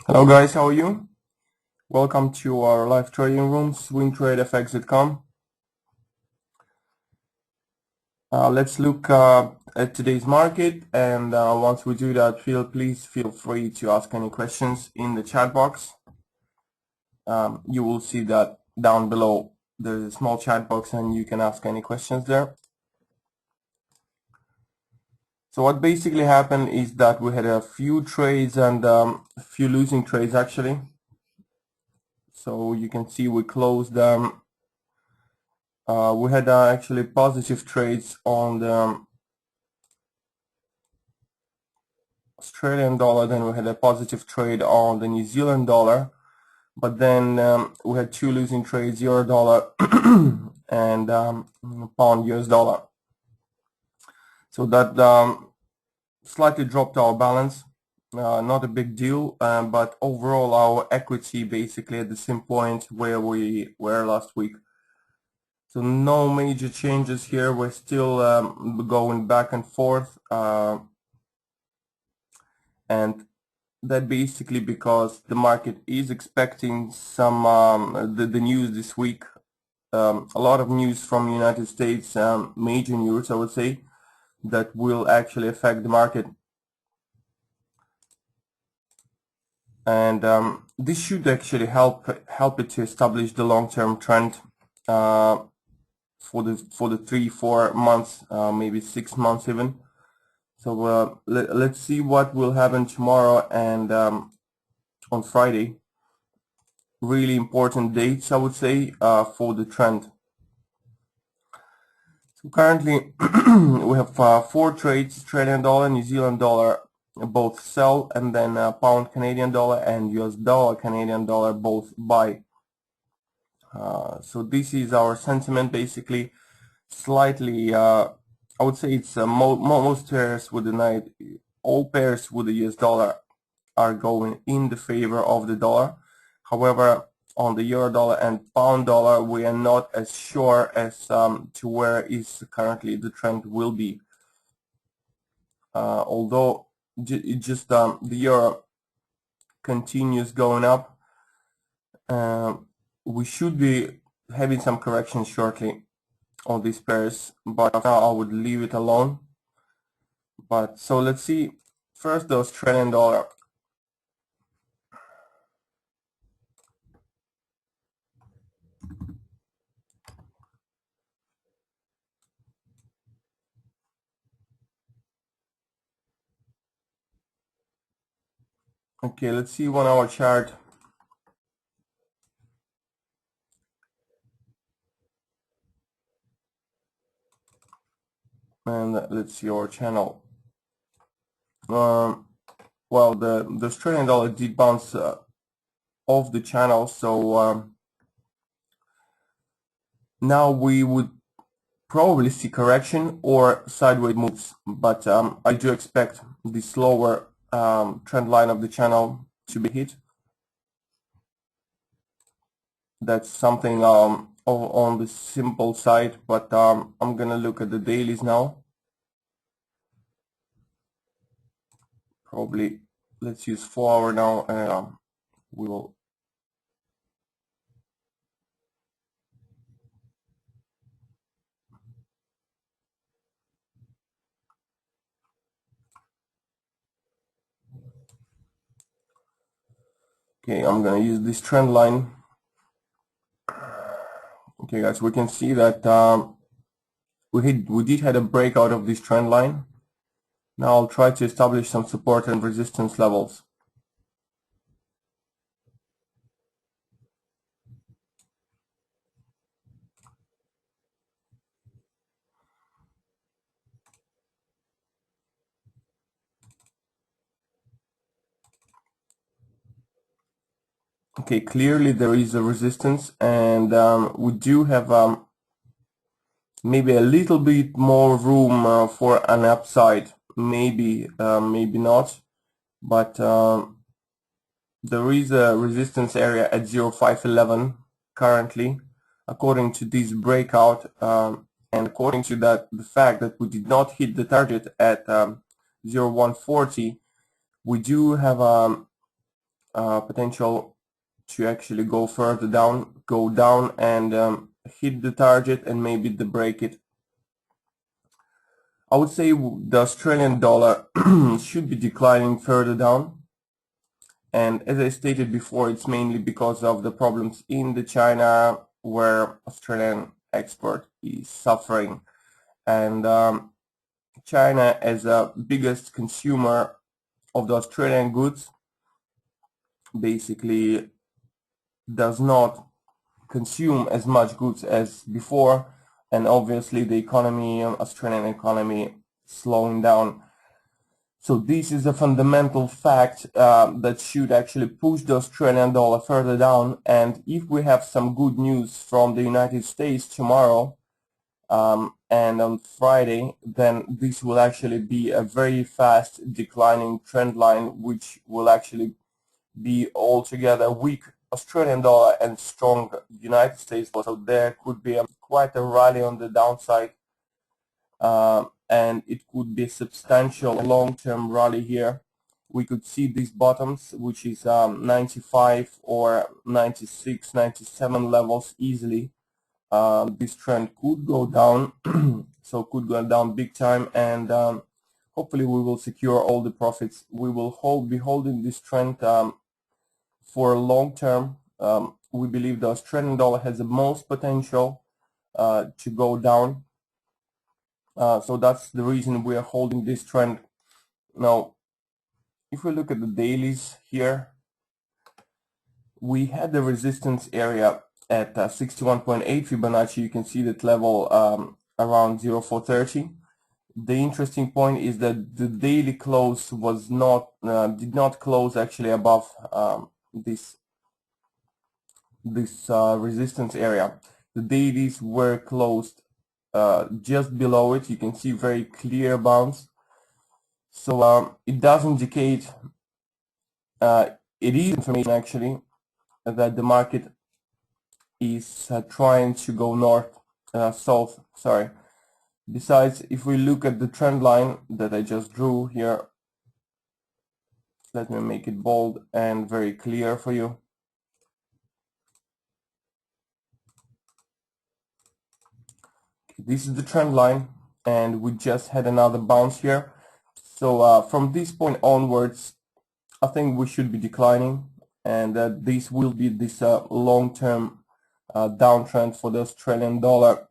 Hello guys, how are you? Welcome to our live trading room, swingtradefx.com. Let's look at today's market, and once we do that, please feel free to ask any questions in the chat box. You will see that down below there's a small chat box and you can ask any questions there. So what basically happened is that we had a few trades and a few losing trades actually. So you can see we closed we had actually positive trades on the Australian dollar, then we had a positive trade on the New Zealand dollar, but then we had two losing trades, euro dollar and pound US dollar. So that slightly dropped our balance, not a big deal, but overall our equity basically at the same point where we were last week. So no major changes here. We're still going back and forth, and that basically because the market is expecting some the news this week, a lot of news from the United States, major news I would say, that will actually affect the market. And this should actually help it to establish the long-term trend for the 3-4 months, maybe 6 months even. So let's see what will happen tomorrow and on Friday. Really important dates I would say for the trend. So currently we have 4 trades: Australian dollar, New Zealand dollar both sell, and then pound Canadian dollar and US dollar Canadian dollar both buy. So this is our sentiment basically. Slightly I would say it's most pairs with the night, all pairs with the US dollar are going in the favor of the dollar. However, on the euro dollar and pound dollar, we are not as sure as to where is currently the trend will be. Although the euro continues going up, we should be having some corrections shortly on these pairs, but now I would leave it alone. But so let's see first the Australian dollar. Okay, let's see 1 hour chart. And let's see our channel. Well, the Australian dollar did bounce off the channel, so now we would probably see correction or sideways moves, but I do expect the slower trend line of the channel to be hit. That's something on the simple side, but I'm gonna look at the dailies now. Probably let's use 4 hour now, and we will. Okay, I'm gonna use this trend line. Okay, guys, we can see that we did had a breakout of this trend line. Now I'll try to establish some support and resistance levels. Okay, clearly there is a resistance, and we do have maybe a little bit more room for an upside. Maybe, maybe not, but there is a resistance area at 0.511 currently, according to this breakout, and according to that, the fact that we did not hit the target at 0.140, we do have potential to actually go further down, go down and hit the target and maybe break it. I would say the Australian dollar should be declining further down. And as I stated before, it's mainly because of the problems in the China where Australian export is suffering. And China, as a biggest consumer of the Australian goods, basically does not consume as much goods as before, and obviously the economy, Australian economy, slowing down. So this is a fundamental fact that should actually push the Australian dollar further down. And if we have some good news from the United States tomorrow and on Friday, then this will actually be a very fast declining trend line, which will actually be altogether weak Australian dollar and strong United States dollar. So there could be quite a rally on the downside. And it could be a substantial long-term rally here. We could see these bottoms, which is 95 or 96, 97 levels easily. This trend could go down, so could go down big time, and hopefully we will secure all the profits. We will be holding this trend for long term. We believe the Australian dollar has the most potential to go down. So that's the reason we are holding this trend. Now, if we look at the dailies here, we had the resistance area at 61.8 Fibonacci. You can see that level around 0430. The interesting point is that the daily close was did not close actually above this resistance area. The dailies were closed just below it. You can see very clear bounce. So it does indicate, it is information actually, that the market is trying to go south. Sorry. Besides, if we look at the trend line that I just drew here, let me make it bold and very clear for you. This is the trend line, and we just had another bounce here. So from this point onwards, I think we should be declining, and this will be this long-term downtrend for the Australian dollar,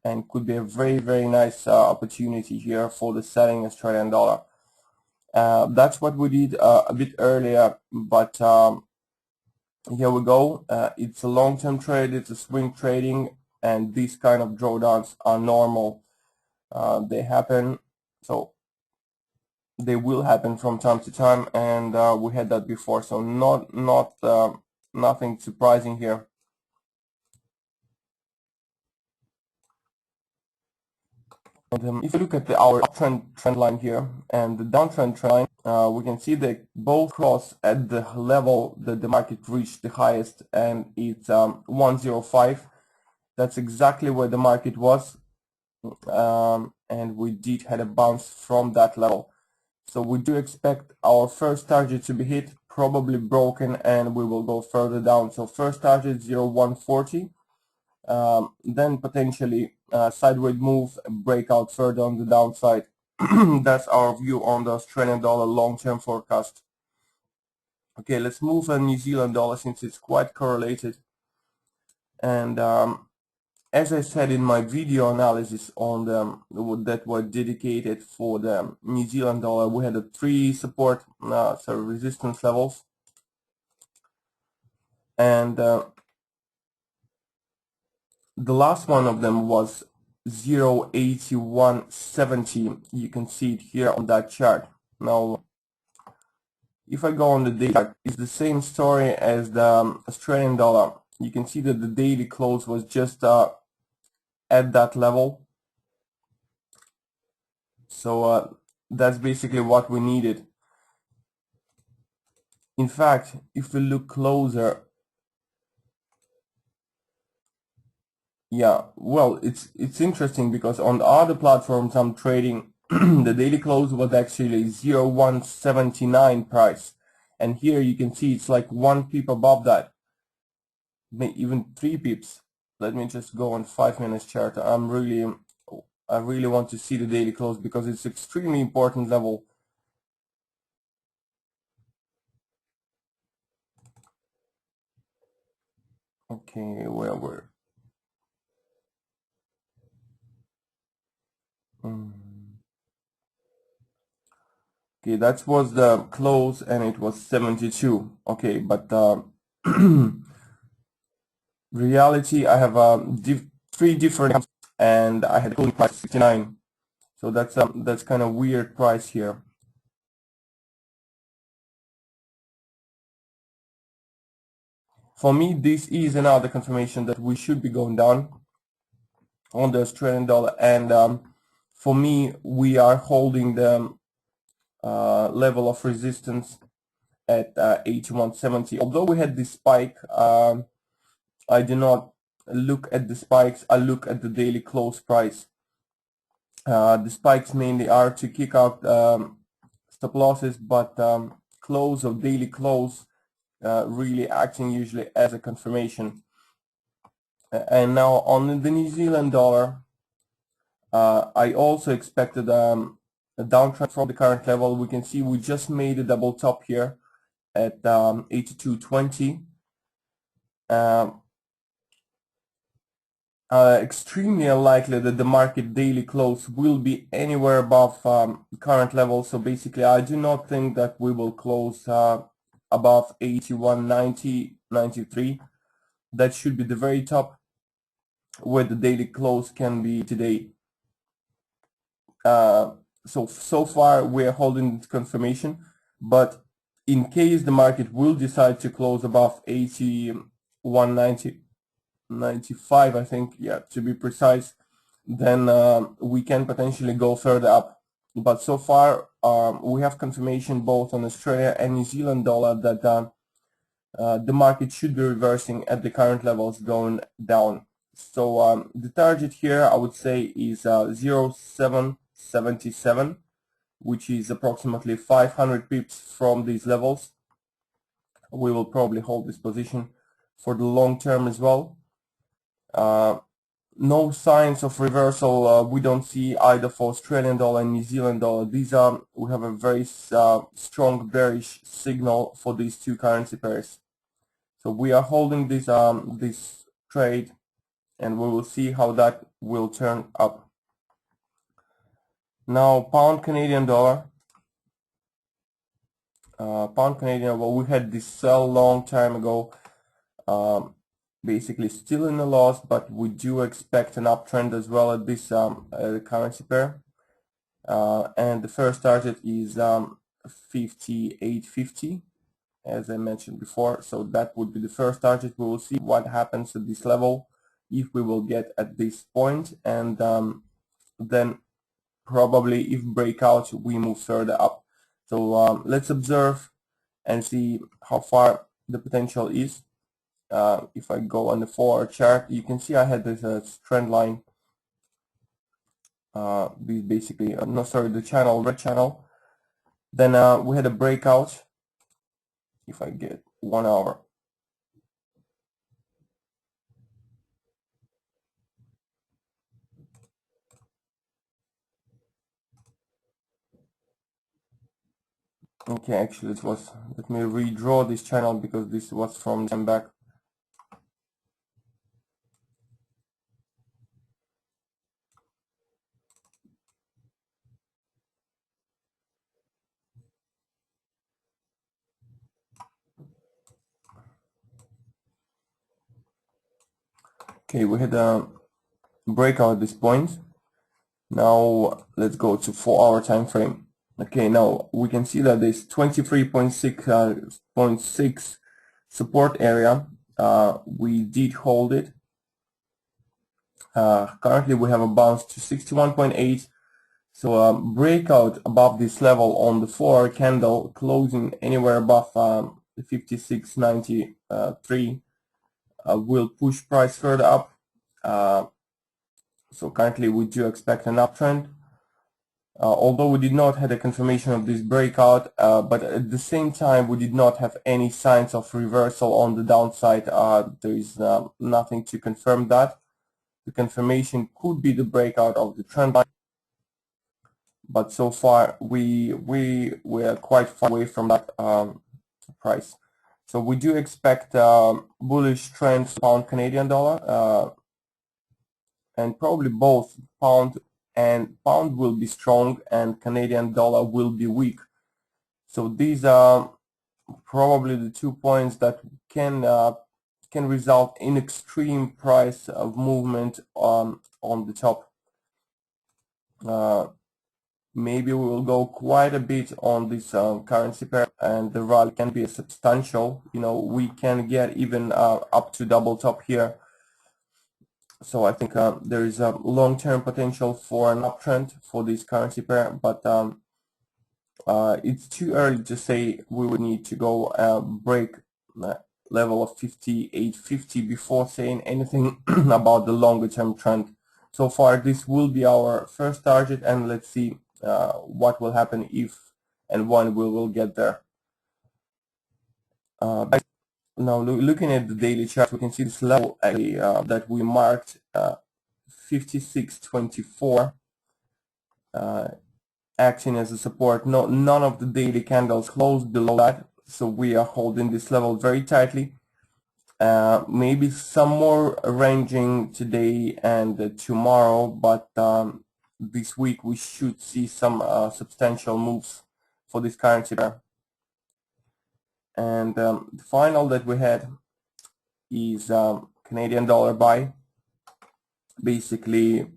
and could be a very, very nice opportunity here for the selling Australian dollar. That's what we did a bit earlier, but here we go. It's a long-term trade, it's a swing trading, and these kind of drawdowns are normal. They happen, so they will happen from time to time, and we had that before, so nothing surprising here. And if you look at our uptrend trend line here and the downtrend trend line, we can see they both cross at the level that the market reached the highest, and it's 105. That's exactly where the market was, and we did had a bounce from that level. So we do expect our first target to be hit, probably broken, and we will go further down. So first target 0140, then potentially sideways move, breakout further on the downside. That's our view on the Australian dollar long-term forecast. Okay, let's move on New Zealand dollar since it's quite correlated. And as I said in my video analysis on that were dedicated for the New Zealand dollar, we had 3 support, resistance levels, and the last one of them was 0.8170. You can see it here on that chart. Now, if I go on the daily chart, it's the same story as the Australian dollar. You can see that the daily close was just at that level. So that's basically what we needed. In fact, if we look closer, yeah, well, it's interesting because on the other platforms I'm trading, the daily close was actually 0.179 price, and here you can see it's like 1 pip above that, even 3 pips. Let me just go on 5 minutes chart. I really want to see the daily close because it's extremely important level. Okay, where were okay, that was the close and it was 72. Okay, but reality, I have 3 different and I had closing price 69. So that's kind of weird price here. For me, this is another confirmation that we should be going down on the Australian dollar, and for me, we are holding the level of resistance at 81.70. Although we had this spike, I do not look at the spikes. I look at the daily close price. The spikes mainly are to kick out stop losses, but close or daily close really acting usually as a confirmation. And now on the New Zealand dollar, I also expected a downtrend from the current level. We can see we just made a double top here at 82.20. Extremely unlikely that the market daily close will be anywhere above current level. So basically, I do not think that we will close above 81.90, 93. That should be the very top where the daily close can be today. So far we're holding confirmation, but in case the market will decide to close above 81.90, 95, I think, yeah, to be precise, then we can potentially go further up. But so far we have confirmation both on Australia and New Zealand dollar that the market should be reversing at the current levels, going down. So the target here, I would say, is 0.777, which is approximately 500 pips from these levels. We will probably hold this position for the long term as well. No signs of reversal we don't see either for Australian dollar and New Zealand dollar. We have a very strong bearish signal for these two currency pairs. So we are holding this this trade, and we will see how that will turn up. Now pound Canadian dollar. Pound Canadian, well, we had this sell long time ago, basically still in a loss, but we do expect an uptrend as well at this currency pair. And the first target is 58.50, as I mentioned before. So that would be the first target. We will see what happens at this level, if we will get at this point, and then probably if breakout we move further up. So let's observe and see how far the potential is. If I go on the 4-hour chart, you can see I had this trend line, basically, no, sorry, the channel, red channel. Then we had a breakout. If I get 1 hour, okay, actually it was, let me redraw this channel because this was from them back. Okay, we had a breakout at this point. Now let's go to 4-hour time frame. Okay, now we can see that this 23.6 support area, we did hold it. Currently we have a bounce to 61.8. So breakout above this level on the 4-hour candle, closing anywhere above 56.93 will push price further up. So currently we do expect an uptrend. Although we did not have a confirmation of this breakout, but at the same time we did not have any signs of reversal on the downside. There is nothing to confirm that. The confirmation could be the breakout of the trend line, but so far we are quite far away from that price. So we do expect bullish trends pound Canadian dollar, and probably both pound will be strong and Canadian dollar will be weak. So these are probably the 2 points that can result in extreme price of movement on the top. Maybe we will go quite a bit on this currency pair, and the rally can be substantial. You know, we can get even up to double top here. So I think there is a long-term potential for an uptrend for this currency pair, but it's too early to say we would need to go break level of 58.50 before saying anything about the longer-term trend. So far, this will be our first target, and let's see what will happen if and when we will get there. Now, looking at the daily chart, we can see this level that we marked 56.24 acting as a support. None of the daily candles closed below that, so we are holding this level very tightly. Maybe some more ranging today and tomorrow, but this week we should see some substantial moves for this currency pair. And the final that we had is Canadian dollar buy. Basically,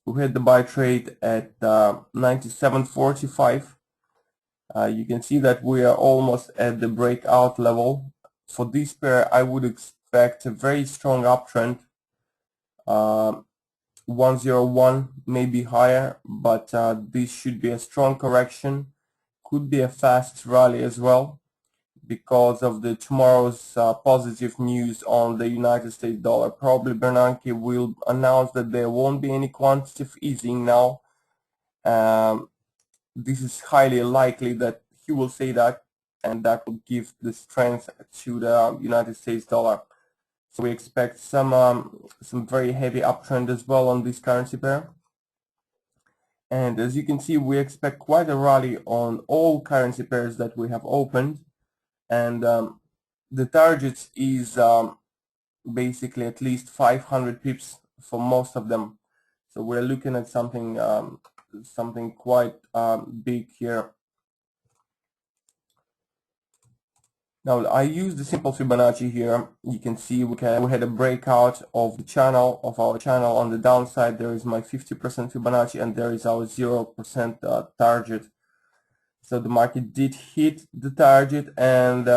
we had the buy trade at 97.45. You can see that we are almost at the breakout level. For this pair, I would expect a very strong uptrend. 101, maybe higher, but this should be a strong correction. Could be a fast rally as well, because of the tomorrow's positive news on the United States dollar. Probably Bernanke will announce that there won't be any quantitative easing now. This is highly likely that he will say that, and that will give the strength to the United States dollar. So we expect some very heavy uptrend as well on this currency pair. And as you can see, we expect quite a rally on all currency pairs that we have opened. And the target is basically at least 500 pips for most of them. So we're looking at something quite big here. Now I use the simple Fibonacci here. You can see we had a breakout of the channel, of our channel. On the downside there is my 50% Fibonacci, and there is our 0% target. So the market did hit the target, and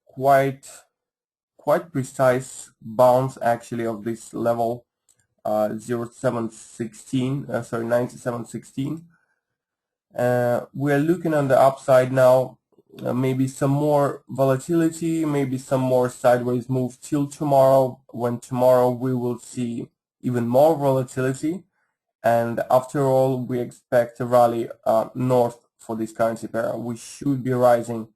quite precise bounce actually of this level, 97.16. We are looking on the upside now. Maybe some more volatility, maybe some more sideways move till tomorrow, when tomorrow we will see even more volatility. And after all, we expect a rally north for this currency pair. We should be rising.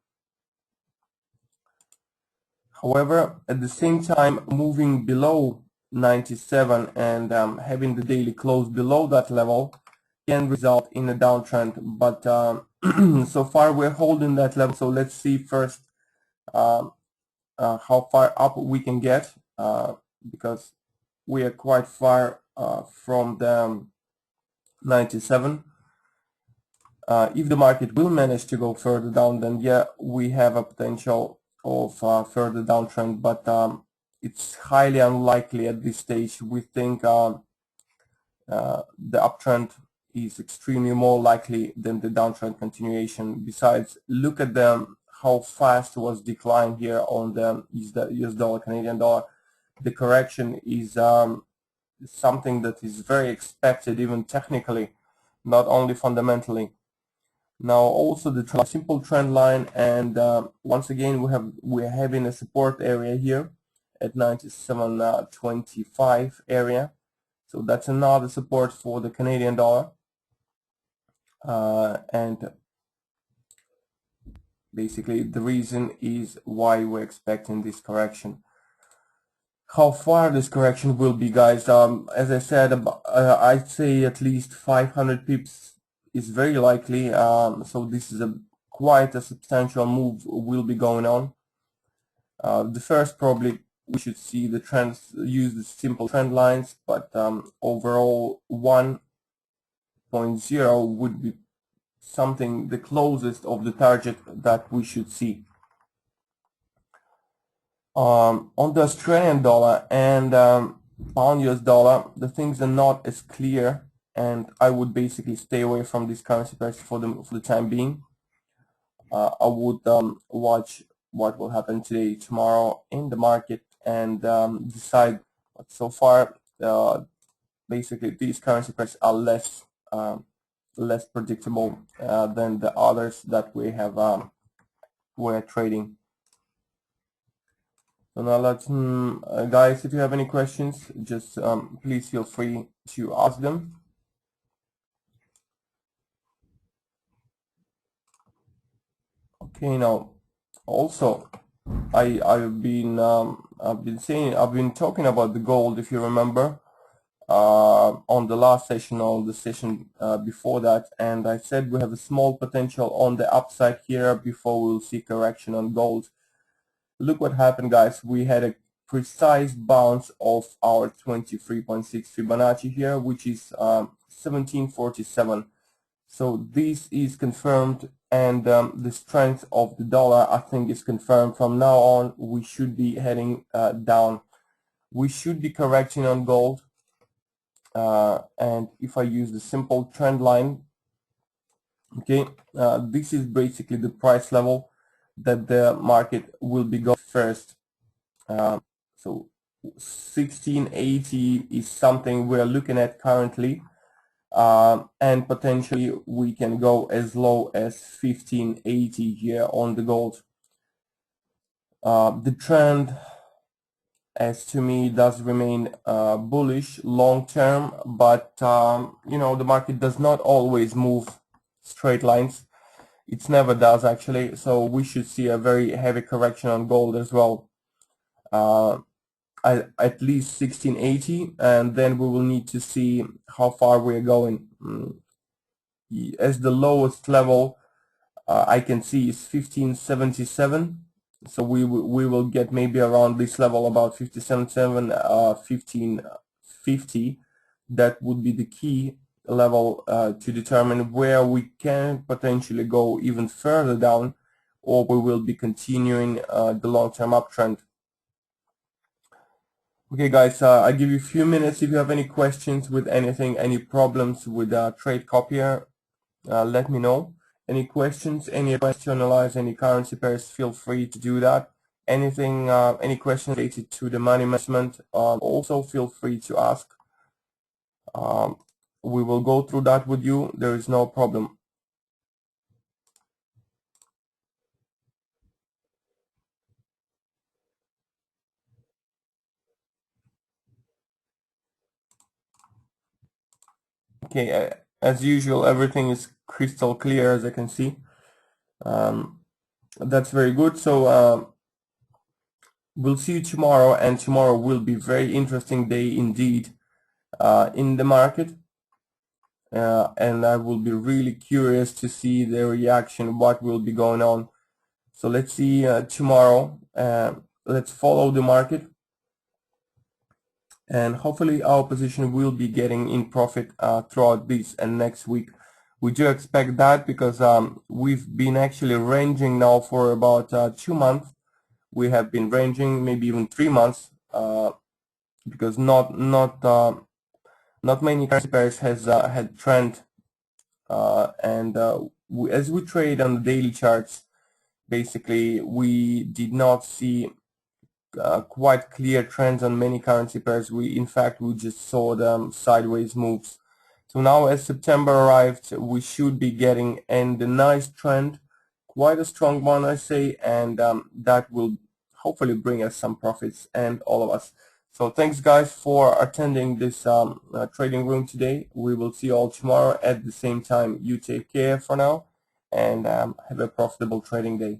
However, at the same time, moving below 97 and having the daily close below that level can result in a downtrend. But so far we're holding that level. So let's see first how far up we can get, because we are quite far from the 97. If the market will manage to go further down, then yeah, we have a potential of further downtrend, but it's highly unlikely at this stage. We think the uptrend is extremely more likely than the downtrend continuation. Besides, look at how fast was decline here on the US dollar, Canadian dollar. The correction is something that is very expected, even technically, not only fundamentally. Now also the simple trend line, and once again we're having a support area here at 97.25 area. So that's another support for the Canadian dollar. and basically the reason is why we're expecting this correction. How far this correction will be, guys, as I said, I'd say at least 500 pips is very likely, so this is quite a substantial move will be going on. The first, probably we should see the trends, use the simple trend lines, but overall 1.0 would be something the closest of the target that we should see. On the Australian dollar and pound US dollar, the things are not as clear, and I would basically stay away from this currency pairs for the time being. I would watch what will happen today, tomorrow in the market, and decide. But so far, basically these currency pairs are less predictable than the others that we have we're trading. So now let's, guys, if you have any questions, just please feel free to ask them. Okay, now also I've been talking about the gold, if you remember, on the last session or the session before that, and I said we have a small potential on the upside here before we'll see correction on gold. Look what happened, guys. We had a precise bounce of our 23.6 Fibonacci here, which is 1747. So this is confirmed, and the strength of the dollar, I think, is confirmed. From now on, we should be heading down. We should be correcting on gold. And if I use the simple trend line, okay, this is basically the price level that the market will be going first. So 1680 is something we're looking at currently, and potentially we can go as low as 1580 here on the gold. The trend, as to me, does remain bullish long term, but you know, the market does not always move straight lines. It never does, actually, so we should see a very heavy correction on gold as well, at least 1680, and then we will need to see how far we are going. As the lowest level I can see is 1577, so we will get maybe around this level, about 1577, 1550. That would be the key level to determine where we can potentially go even further down, or we will be continuing the long-term uptrend. Okay, guys, I give you a few minutes. If you have any questions with anything, any problems with Trade Copier, let me know. Any questions, any advice to analyze any currency pairs, feel free to do that. Anything, any questions related to the money management, also feel free to ask. We will go through that with you. There is no problem. Okay, as usual, everything is crystal clear, as I can see. That's very good. So we'll see you tomorrow, and tomorrow will be a very interesting day indeed in the market. And I will be really curious to see the reaction, what will be going on. So let's see tomorrow. Let's follow the market, and hopefully our position will be getting in profit throughout this and next week. We do expect that because we've been actually ranging now for about 2 months. We have been ranging maybe even 3 months because not many currency pairs has had trend, and as we trade on the daily charts, basically we did not see quite clear trends on many currency pairs. In fact, we just saw them sideways moves. So now, as September arrived, we should be getting a nice trend, quite a strong one, I say, and that will hopefully bring us some profits, and all of us. So thanks guys for attending this trading room today. We will see you all tomorrow at the same time. You take care for now and have a profitable trading day.